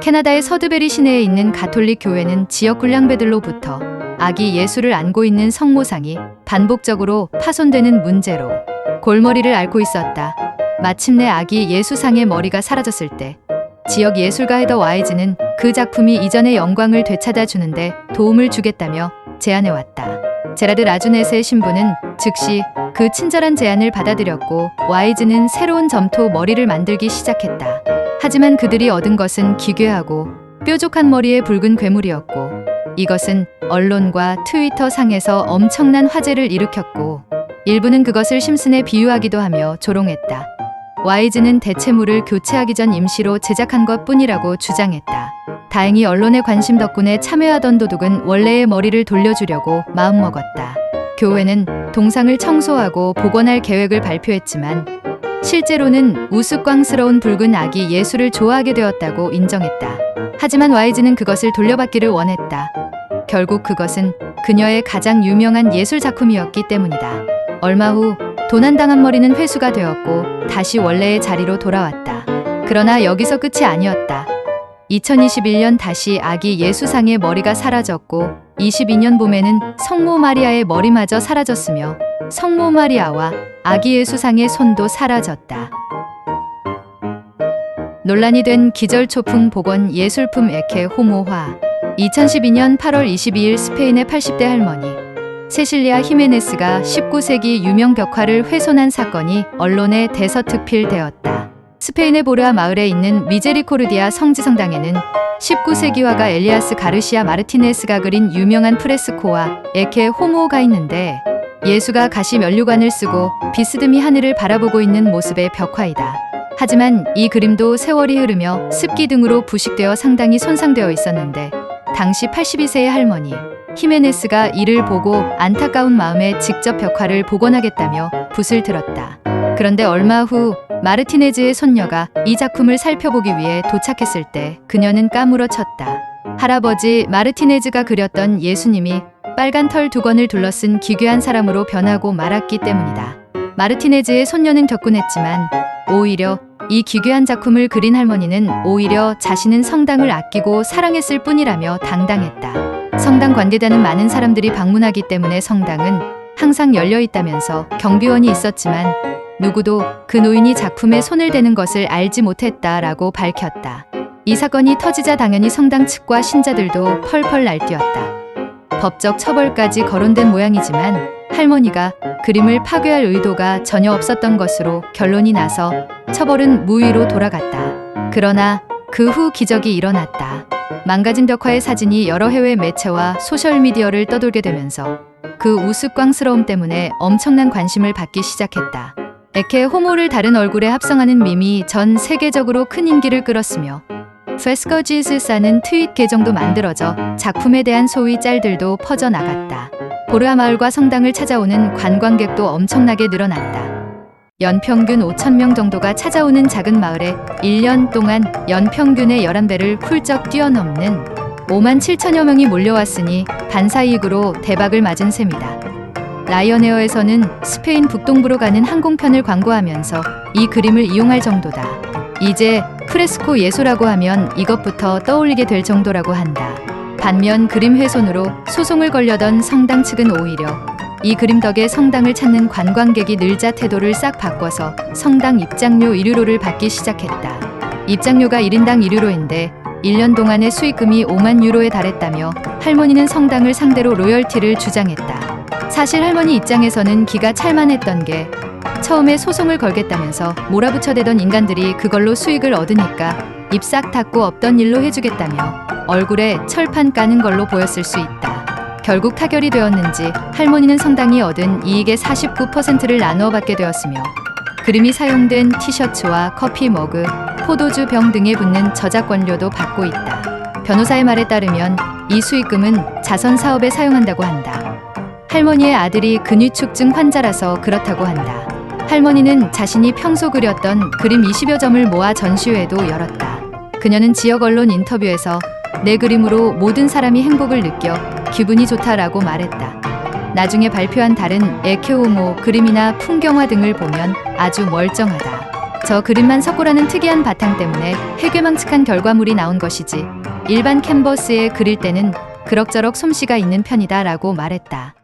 캐나다의 서드베리 시내에 있는 가톨릭 교회는 지역 군량배들로부터 아기 예수를 안고 있는 성모상이 반복적으로 파손되는 문제로 골머리를 앓고 있었다. 마침내 아기 예수상의 머리가 사라졌을 때 지역 예술가 헤더 와이즈는 그 작품이 이전의 영광을 되찾아 주는데 도움을 주겠다며 제안해왔다. 제라드 라주넷의 신부는 즉시 그 친절한 제안을 받아들였고 와이즈는 새로운 점토 머리를 만들기 시작했다. 하지만 그들이 얻은 것은 기괴하고 뾰족한 머리의 붉은 괴물이었고 이것은 언론과 트위터 상에서 엄청난 화제를 일으켰고 일부는 그것을 심슨에 비유하기도 하며 조롱했다. 와이즈는 대체물을 교체하기 전 임시로 제작한 것뿐이라고 주장했다. 다행히 언론의 관심 덕분에 참여하던 도둑은 원래의 머리를 돌려주려고 마음먹었다. 교회는 동상을 청소하고 복원할 계획을 발표했지만 실제로는 우스꽝스러운 붉은 아기 예수를 좋아하게 되었다고 인정했다. 하지만 와이즈는 그것을 돌려받기를 원했다. 결국 그것은 그녀의 가장 유명한 예술 작품이었기 때문이다. 얼마 후 도난당한 머리는 회수가 되었고 다시 원래의 자리로 돌아왔다. 그러나 여기서 끝이 아니었다. 2021년 다시 아기 예수상의 머리가 사라졌고 22년 봄에는 성모 마리아의 머리마저 사라졌으며 성모 마리아와 아기 예수상의 손도 사라졌다. 논란이 된 기절초풍 복원 예술품 에케 호모화. 2012년 8월 22일 스페인의 80대 할머니 세실리아 히메네스가 19세기 유명 벽화를 훼손한 사건이 언론에 대서특필되었다. 스페인의 보르아 마을에 있는 미제리코르디아 성지성당에는 19세기 화가 엘리아스 가르시아 마르티네스가 그린 유명한 프레스코와 에케 호모가 있는데 예수가 가시 면류관을 쓰고 비스듬히 하늘을 바라보고 있는 모습의 벽화이다. 하지만 이 그림도 세월이 흐르며 습기 등으로 부식되어 상당히 손상되어 있었는데 당시 82세의 할머니 히메네스가 이를 보고 안타까운 마음에 직접 벽화를 복원하겠다며 붓을 들었다. 그런데 얼마 후 마르티네즈의 손녀가 이 작품을 살펴보기 위해 도착했을 때 그녀는 까무러쳤다. 할아버지 마르티네즈가 그렸던 예수님이 빨간 털 두건을 둘러쓴 기괴한 사람으로 변하고 말았기 때문이다. 마르티네즈의 손녀는 격분했지만 오히려 이 기괴한 작품을 그린 할머니는 오히려 자신은 성당을 아끼고 사랑했을 뿐이라며 당당했다. 성당 관계자는 많은 사람들이 방문하기 때문에 성당은 항상 열려 있다면서 경비원이 있었지만 누구도 그 노인이 작품에 손을 대는 것을 알지 못했다라고 밝혔다. 이 사건이 터지자 당연히 성당 측과 신자들도 펄펄 날뛰었다. 법적 처벌까지 거론된 모양이지만 할머니가 그림을 파괴할 의도가 전혀 없었던 것으로 결론이 나서 처벌은 무위로 돌아갔다. 그러나 그 후 기적이 일어났다. 망가진 벽화의 사진이 여러 해외 매체와 소셜미디어를 떠돌게 되면서 그 우스꽝스러움 때문에 엄청난 관심을 받기 시작했다. 에케 호모를 다른 얼굴에 합성하는 밈이 전 세계적으로 큰 인기를 끌었으며 페스커지스라는 트윗 계정도 만들어져 작품에 대한 소위 짤들도 퍼져나갔다. 보르아 마을과 성당을 찾아오는 관광객도 엄청나게 늘어났다. 연평균 5,000명 정도가 찾아오는 작은 마을에 1년 동안 연평균의 11배를 훌쩍 뛰어넘는 5만 7천여 명이 몰려왔으니 반사이익으로 대박을 맞은 셈이다. 라이언에어에서는 스페인 북동부로 가는 항공편을 광고하면서 이 그림을 이용할 정도다. 이제 프레스코 예술이라고 하면 이것부터 떠올리게 될 정도라고 한다. 반면 그림 훼손으로 소송을 걸려던 성당 측은 오히려 이 그림 덕에 성당을 찾는 관광객이 늘자 태도를 싹 바꿔서 성당 입장료 1유로를 받기 시작했다. 입장료가 1인당 1유로인데 1년 동안의 수익금이 5만 유로에 달했다며 할머니는 성당을 상대로 로열티를 주장했다. 사실 할머니 입장에서는 기가 찰만했던 게 처음에 소송을 걸겠다면서 몰아붙여대던 인간들이 그걸로 수익을 얻으니까 입 싹 닫고 없던 일로 해주겠다며 얼굴에 철판 까는 걸로 보였을 수 있다. 결국 타결이 되었는지 할머니는 성당이 얻은 이익의 49%를 나누어 받게 되었으며 그림이 사용된 티셔츠와 커피 머그, 포도주 병 등에 붙는 저작권료도 받고 있다. 변호사의 말에 따르면 이 수익금은 자선 사업에 사용한다고 한다. 할머니의 아들이 근위축증 환자라서 그렇다고 한다. 할머니는 자신이 평소 그렸던 그림 20여 점을 모아 전시회도 열었다. 그녀는 지역 언론 인터뷰에서 내 그림으로 모든 사람이 행복을 느껴 기분이 좋다라고 말했다. 나중에 발표한 다른 에케 호모 그림이나 풍경화 등을 보면 아주 멀쩡하다. 저 그림만 섞고라는 특이한 바탕 때문에 해괴망측한 결과물이 나온 것이지 일반 캔버스에 그릴 때는 그럭저럭 솜씨가 있는 편이다 라고 말했다.